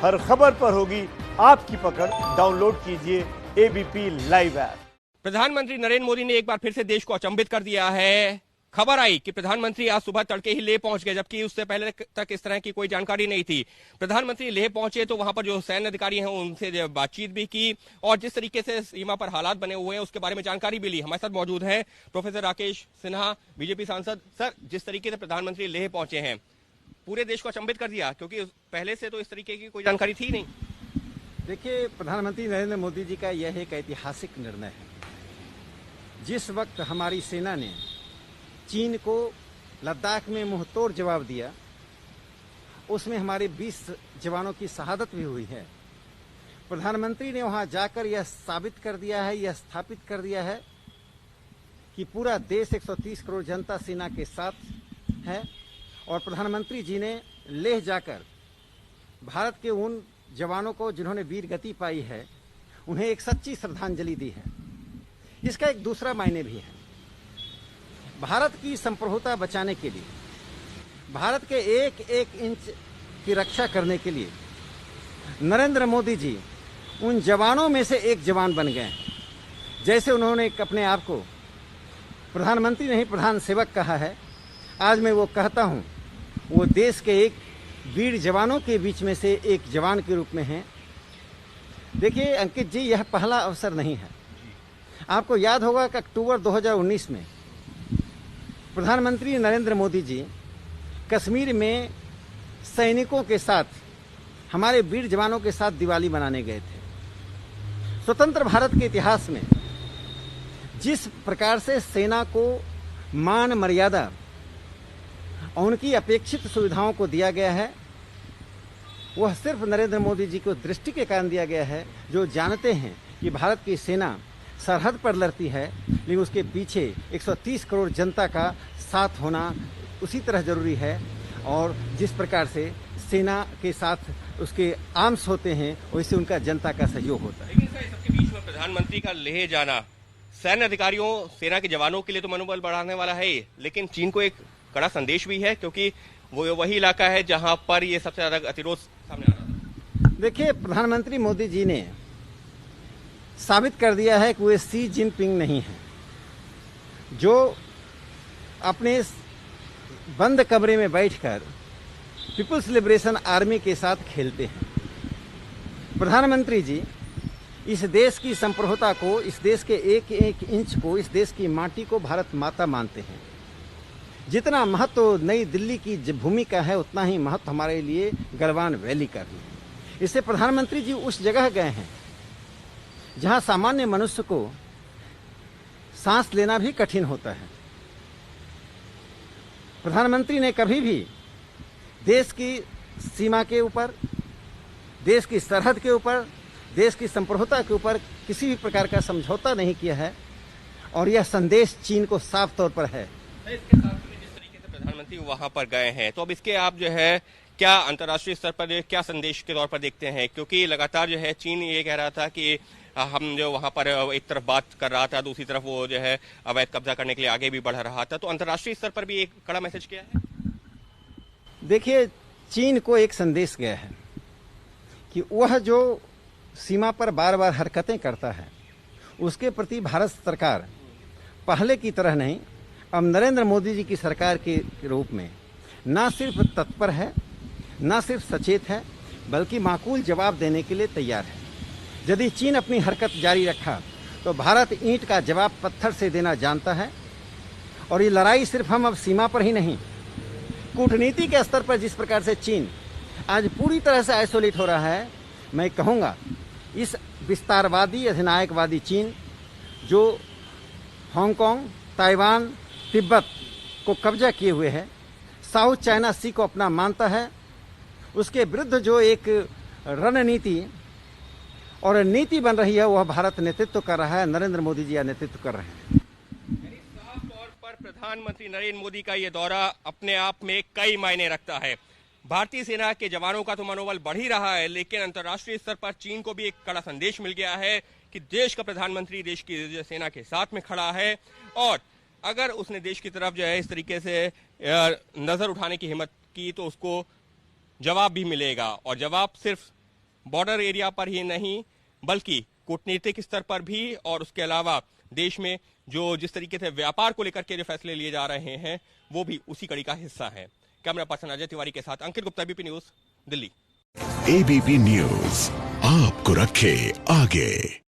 हर खबर पर होगी आपकी पकड़। डाउनलोड कीजिए एबीपी लाइव ऐप। प्रधानमंत्री नरेंद्र मोदी ने एक बार फिर से देश को अचंभित कर दिया है। खबर आई कि प्रधानमंत्री आज सुबह तड़के ही लेह पहुंच गए, जबकि उससे पहले तक इस तरह की कोई जानकारी नहीं थी। प्रधानमंत्री लेह पहुंचे तो वहां पर जो सैन्य अधिकारी हैं उनसे बातचीत भी की और जिस तरीके से सीमा पर हालात बने हुए हैं उसके बारे में जानकारी भी ली। हमारे साथ मौजूद है प्रोफेसर राकेश सिन्हा, बीजेपी सांसद। सर, जिस तरीके से प्रधानमंत्री लेह पहुंचे हैं पूरे देश को अचंभित कर दिया, क्योंकि पहले से तो इस तरीके की कोई जानकारी थी नहीं। देखिए, प्रधानमंत्री नरेंद्र मोदी जी का यह एक ऐतिहासिक निर्णय है। जिस वक्त हमारी सेना ने चीन को लद्दाख में मुंहतोड़ जवाब दिया, उसमें हमारे 20 जवानों की शहादत भी हुई है। प्रधानमंत्री ने वहां जाकर यह साबित कर दिया है, यह स्थापित कर दिया है कि पूरा देश 130 करोड़ जनता सेना के साथ है। और प्रधानमंत्री जी ने लेह जाकर भारत के उन जवानों को जिन्होंने वीर गति पाई है, उन्हें एक सच्ची श्रद्धांजलि दी है। इसका एक दूसरा मायने भी है। भारत की संप्रभुता बचाने के लिए, भारत के एक एक इंच की रक्षा करने के लिए नरेंद्र मोदी जी उन जवानों में से एक जवान बन गए। जैसे उन्होंने अपने आप को प्रधानमंत्री नहीं प्रधान सेवक कहा है, आज मैं वो कहता हूं, वो देश के एक वीर जवानों के बीच में से एक जवान के रूप में हैं। देखिए अंकित जी, यह पहला अवसर नहीं है। आपको याद होगा कि अक्टूबर 2019 में प्रधानमंत्री नरेंद्र मोदी जी कश्मीर में सैनिकों के साथ, हमारे वीर जवानों के साथ दिवाली मनाने गए थे। स्वतंत्र भारत के इतिहास में जिस प्रकार से सेना को मान मर्यादा और उनकी अपेक्षित सुविधाओं को दिया गया है, वह सिर्फ नरेंद्र मोदी जी को दृष्टि के कारण दिया गया है, जो जानते हैं कि भारत की सेना सरहद पर लड़ती है, लेकिन उसके पीछे 130 करोड़ जनता का साथ होना उसी तरह जरूरी है। और जिस प्रकार से सेना के साथ उसके आर्म्स होते हैं, वैसे उनका जनता का सहयोग होता है। लेकिन सर, सबके बीच में प्रधानमंत्री का लेह जाना सैन्य अधिकारियों, सेना के जवानों के लिए तो मनोबल बढ़ाने वाला है, लेकिन चीन को एक कड़ा संदेश भी है, क्योंकि वो वही इलाका है जहां पर ये सबसे ज्यादा गतिरोध सामने आ रहा था। देखिए, प्रधानमंत्री मोदी जी ने साबित कर दिया है कि वे शी जिनपिंग नहीं है, जो अपने बंद कमरे में बैठकर पीपुल्स लिबरेशन आर्मी के साथ खेलते हैं। प्रधानमंत्री जी इस देश की संप्रभुता को, इस देश के एक एक इंच को, इस देश की माटी को भारत माता मानते हैं। जितना महत्व नई दिल्ली की भूमिका है, उतना ही महत्व हमारे लिए गलवान वैली का भी है। इससे प्रधानमंत्री जी उस जगह गए हैं जहां सामान्य मनुष्य को सांस लेना भी कठिन होता है। प्रधानमंत्री ने कभी भी देश की सीमा के ऊपर, देश की सरहद के ऊपर, देश की संप्रभुता के ऊपर किसी भी प्रकार का समझौता नहीं किया है, और यह संदेश चीन को साफ तौर पर है। इसके साथ जिस तरीके से प्रधानमंत्री वहां पर गए हैं, तो अब इसके आप जो है क्या अंतर्राष्ट्रीय स्तर पर क्या संदेश के तौर पर देखते हैं? क्योंकि लगातार जो है चीन ये कह रहा था कि हम जो वहां पर एक तरफ बात कर रहा था, दूसरी तरफ वो जो है अवैध कब्जा करने के लिए आगे भी बढ़ रहा था, तो अंतर्राष्ट्रीय स्तर पर भी एक कड़ा मैसेज किया है। देखिए, चीन को एक संदेश गया है कि वह जो सीमा पर बार बार हरकतें करता है, उसके प्रति भारत सरकार पहले की तरह नहीं, अब नरेंद्र मोदी जी की सरकार के रूप में ना सिर्फ तत्पर है, ना सिर्फ सचेत है, बल्कि माकूल जवाब देने के लिए तैयार है। यदि चीन अपनी हरकत जारी रखा तो भारत ईंट का जवाब पत्थर से देना जानता है। और ये लड़ाई सिर्फ हम अब सीमा पर ही नहीं, कूटनीति के स्तर पर जिस प्रकार से चीन आज पूरी तरह से आइसोलेट हो रहा है, मैं कहूँगा इस विस्तारवादी अधिनायकवादी चीन जो हांगकांग, ताइवान, तिब्बत को कब्जा किए हुए है, साउथ चाइना सी को अपना मानता है, उसके विरुद्ध जो एक रणनीति और नीति बन रही है, वह भारत नेतृत्व कर रहा है, नरेंद्र मोदी जी नेतृत्व कर रहे हैं। साफ तौर पर प्रधानमंत्री नरेंद्र मोदी का ये दौरा अपने आप में कई मायने रखता है। भारतीय सेना के जवानों का तो मनोबल बढ़ ही रहा है, लेकिन अंतर्राष्ट्रीय स्तर पर चीन को भी एक कड़ा संदेश मिल गया है कि देश का प्रधानमंत्री देश की सेना के साथ में खड़ा है, और अगर उसने देश की तरफ जो है इस तरीके से नजर उठाने की हिम्मत की तो उसको जवाब भी मिलेगा। और जवाब सिर्फ बॉर्डर एरिया पर ही नहीं बल्कि कूटनीतिक स्तर पर भी और उसके अलावा देश में जो जिस तरीके से व्यापार को लेकर के जो फैसले लिए जा रहे हैं वो भी उसी कड़ी का हिस्सा है। कैमरा पर्सन अजय तिवारी के साथ Ankit Gupta, ABP news, Delhi. ABP news आपको रखे आगे।